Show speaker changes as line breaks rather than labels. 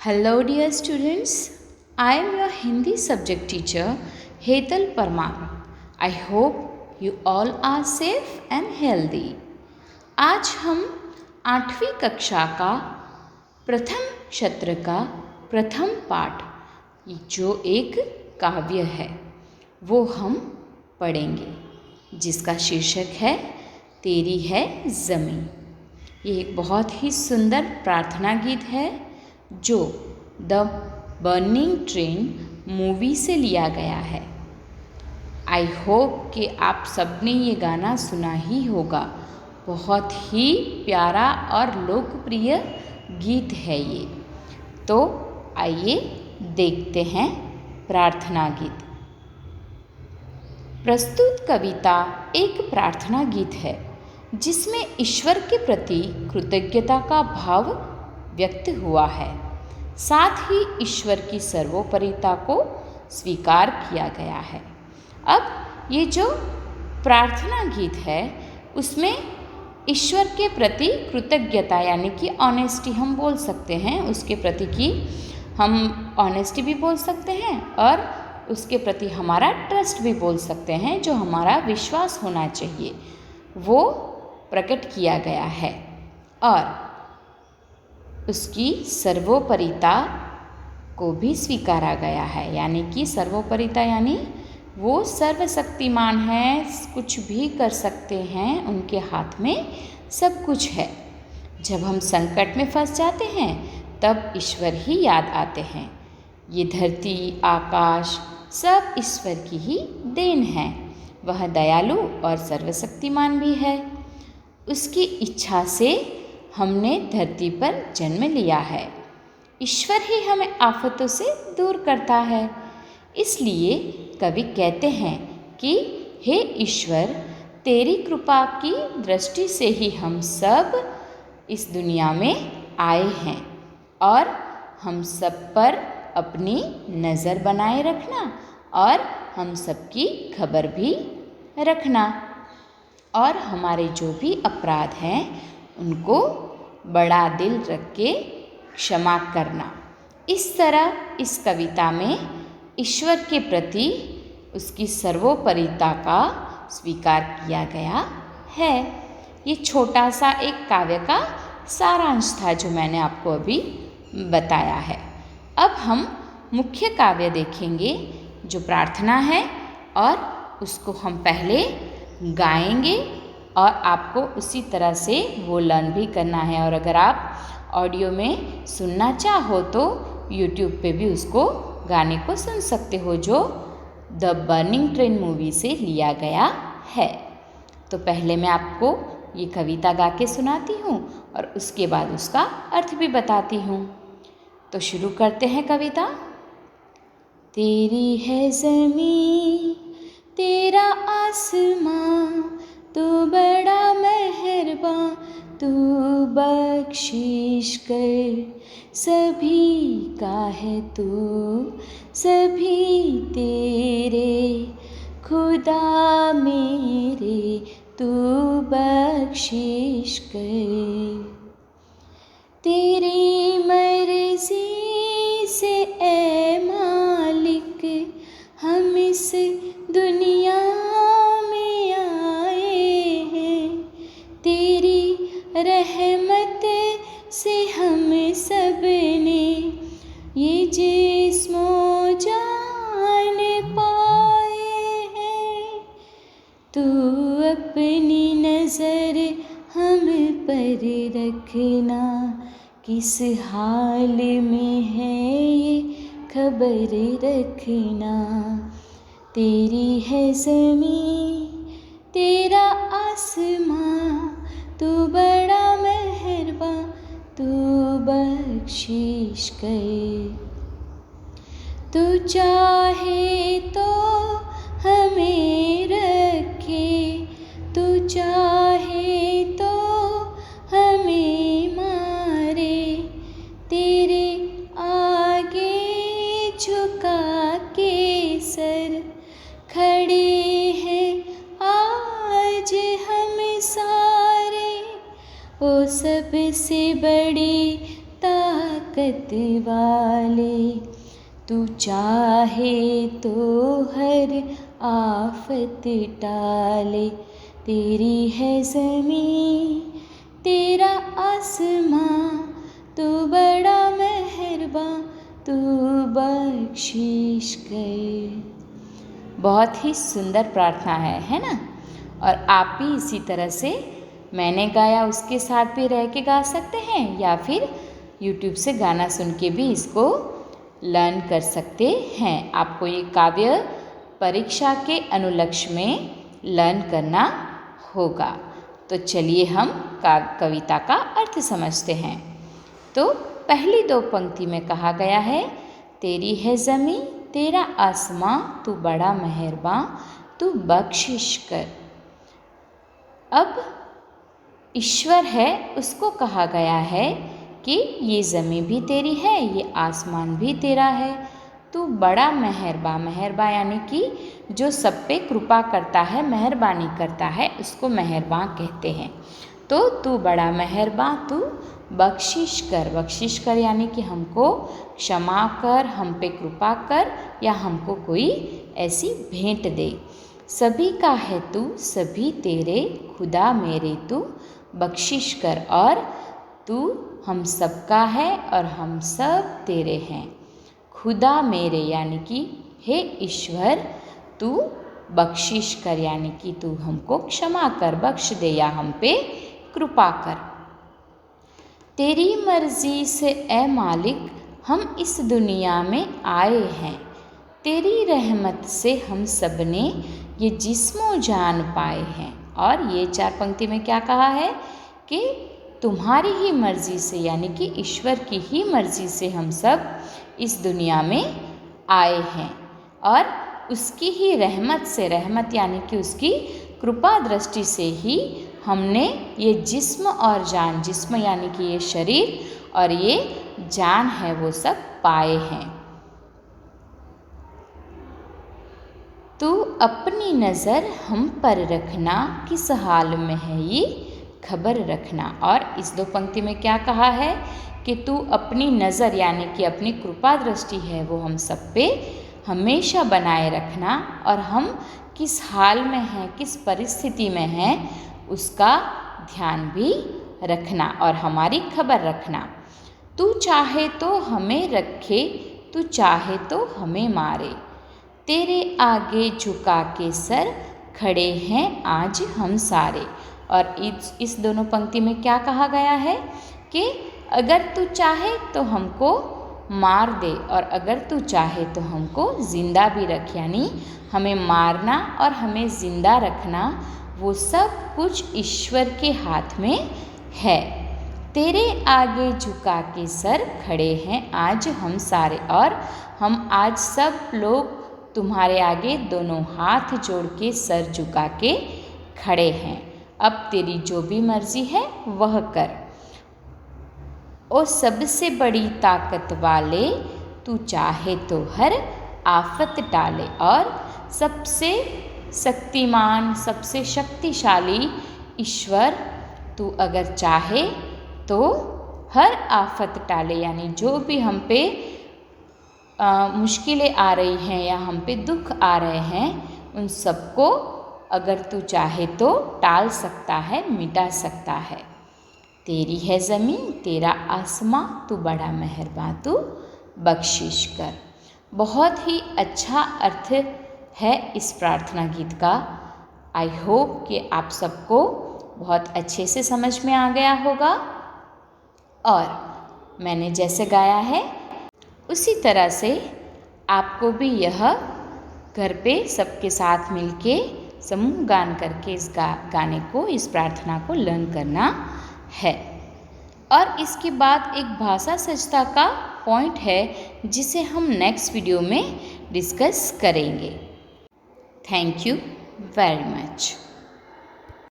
Hello, dear students. I am your Hindi subject teacher, Hetal Parmar. I hope you all are safe and healthy. आज हम 8वीं कक्षा का प्रथम सत्र का प्रथम पाठ जो एक काव्य है वो हम पढ़ेंगे, जिसका शीर्षक है तेरी है ज़मीं। ये एक बहुत ही सुंदर प्रार्थना गीत है जो द बर्निंग ट्रेन मूवी से लिया गया है। आई होप कि आप सबने ये गाना सुना ही होगा। बहुत ही प्यारा और लोकप्रिय गीत है ये। तो आइए देखते हैं प्रार्थना गीत। प्रस्तुत कविता एक प्रार्थना गीत है जिसमें ईश्वर के प्रति कृतज्ञता का भाव व्यक्त हुआ है। साथ ही ईश्वर की सर्वोपरिता को स्वीकार किया गया है। अब ये जो प्रार्थना गीत है उसमें ईश्वर के प्रति कृतज्ञता यानी कि ऑनेस्टी हम बोल सकते हैं, उसके प्रति की हम ऑनेस्टी भी बोल सकते हैं और उसके प्रति हमारा ट्रस्ट भी बोल सकते हैं, जो हमारा विश्वास होना चाहिए वो प्रकट किया गया है। और उसकी सर्वोपरिता को भी स्वीकारा गया है, यानी कि सर्वोपरिता यानी वो सर्वशक्तिमान है, कुछ भी कर सकते हैं, उनके हाथ में सब कुछ है। जब हम संकट में फंस जाते हैं तब ईश्वर ही याद आते हैं। ये धरती आकाश सब ईश्वर की ही देन है। वह दयालु और सर्वशक्तिमान भी है। उसकी इच्छा से हमने धरती पर जन्म लिया है। ईश्वर ही हमें आफतों से दूर करता है। इसलिए कवि कहते हैं कि हे ईश्वर, तेरी कृपा की दृष्टि से ही हम सब इस दुनिया में आए हैं और हम सब पर अपनी नज़र बनाए रखना और हम सबकी खबर भी रखना और हमारे जो भी अपराध हैं उनको बड़ा दिल रख के क्षमा करना। इस तरह इस कविता में ईश्वर के प्रति उसकी सर्वोपरिता का स्वीकार किया गया है। ये छोटा सा एक काव्य का सारांश था जो मैंने आपको अभी बताया है। अब हम मुख्य काव्य देखेंगे जो प्रार्थना है और उसको हम पहले गाएंगे और आपको उसी तरह से वो लर्न भी करना है। और अगर आप ऑडियो में सुनना चाहो तो यूट्यूब पे भी उसको गाने को सुन सकते हो, जो द बर्निंग ट्रेन मूवी से लिया गया है। तो पहले मैं आपको ये कविता गा के सुनाती हूँ और उसके बाद उसका अर्थ भी बताती हूँ। तो शुरू करते हैं कविता। तेरी है ज़मीं तेरा आसमां, तू बड़ा मेहरबान, तू बख्शिश कर सभी का है, तू सभी तेरे खुदा मेरे, तू बख्शिश कर। तेरी मर्जी से ए मालिक हम इस दुनिया में आए हैं, तेरी रहमत से हम सब ने ये जिस्मो जान पाए हैं। तू अपनी नज़र हम पर रखना, किस हाल में है ये खबर रखना। तेरी है ज़मीं तेरा आसमां, तू बड़ा मेहरबान, तू बख्शिश कर। तू चाहे तो हमें रखे, तू चाहे तो हमें मारे, तेरे आगे झुका के सर खड़े हैं आज हम सारे। ओ सबसे बड़ी ताकत आफत वाले, तू चाहे तो हर आफत टाले। तेरी है ज़मीं तेरा आसमां, तू बड़ा मेहरबां, तू बख्शिश कर। बहुत ही सुंदर प्रार्थना है ना। और आप भी इसी तरह से मैंने गाया उसके साथ भी रह के गा सकते हैं, या फिर YouTube से गाना सुन के भी इसको लर्न कर सकते हैं। आपको ये काव्य परीक्षा के अनुलक्ष्य में लर्न करना होगा। तो चलिए हम कविता का अर्थ समझते हैं। तो पहली दो पंक्ति में कहा गया है, तेरी है ज़मीं तेरा आसमां, तू बड़ा मेहरबां, तू बख्शिश कर। अब ईश्वर है उसको कहा गया है कि ये ज़मीं भी तेरी है, ये आसमान भी तेरा है, तू बड़ा मेहरबां। मेहरबां यानी कि जो सब पे कृपा करता है, मेहरबानी करता है, उसको मेहरबां कहते हैं। तो तू बड़ा मेहरबां, तू बख्शिश कर। बख्शिश कर यानी कि हमको क्षमा कर, हम पे कृपा कर, या हमको कोई ऐसी भेंट दे। सभी का है तू सभी तेरे, खुदा मेरे तू बख्शिश कर। और तू हम सबका है और हम सब तेरे हैं। खुदा मेरे यानी कि हे ईश्वर तू बख्शिश कर, यानी कि तू हमको क्षमा कर, बख्श दे, या हम पे कृपा कर। तेरी मर्जी से ए मालिक हम इस दुनिया में आए हैं, तेरी रहमत से हम सब ने ये जिस्मो जान पाए हैं। और ये 4 पंक्ति में क्या कहा है कि तुम्हारी ही मर्जी से, यानी कि ईश्वर की ही मर्जी से हम सब इस दुनिया में आए हैं, और उसकी ही रहमत से, रहमत यानी कि उसकी कृपा दृष्टि से ही हमने ये जिस्म और जान, जिस्म यानी कि ये शरीर और ये जान है, वो सब पाए हैं। तू अपनी नज़र हम पर रखना, किस हाल में है ये खबर रखना। और इस 2 पंक्ति में क्या कहा है कि तू अपनी नज़र यानी कि अपनी कृपा दृष्टि है वो हम सब पे हमेशा बनाए रखना, और हम किस हाल में हैं, किस परिस्थिति में हैं, उसका ध्यान भी रखना और हमारी खबर रखना। तू चाहे तो हमें रखे, तू चाहे तो हमें मारे, तेरे आगे झुका के सर खड़े हैं आज हम सारे। और इस दोनों पंक्ति में क्या कहा गया है कि अगर तू चाहे तो हमको मार दे, और अगर तू चाहे तो हमको ज़िंदा भी रख, यानी हमें मारना और हमें ज़िंदा रखना वो सब कुछ ईश्वर के हाथ में है। तेरे आगे झुका के सर खड़े हैं आज हम सारे, और हम आज सब लोग तुम्हारे आगे दोनों हाथ जोड़ के सर झुका के खड़े हैं। अब तेरी जो भी मर्जी है वह कर। ओ सबसे बड़ी ताकत वाले, तू चाहे तो हर आफत टाले। और सबसे शक्तिमान, सबसे शक्तिशाली ईश्वर तू अगर चाहे तो हर आफत टाले, यानी जो भी हम पे मुश्किलें आ रही हैं या हम पे दुख आ रहे हैं, उन सबको अगर तू चाहे तो टाल सकता है, मिटा सकता है। तेरी है ज़मीन तेरा आसमां, तू बड़ा मेहरबां, तू बख्शिश कर। बहुत ही अच्छा अर्थ है इस प्रार्थना गीत का। आई होप कि आप सबको बहुत अच्छे से समझ में आ गया होगा, और मैंने जैसे गाया है उसी तरह से आपको भी यह घर पे सबके साथ मिलके समूह गान करके इस गाने को, इस प्रार्थना को लर्न करना है। और इसके बाद एक भाषा सजता का पॉइंट है जिसे हम नेक्स्ट वीडियो में डिस्कस करेंगे। Thank you very much.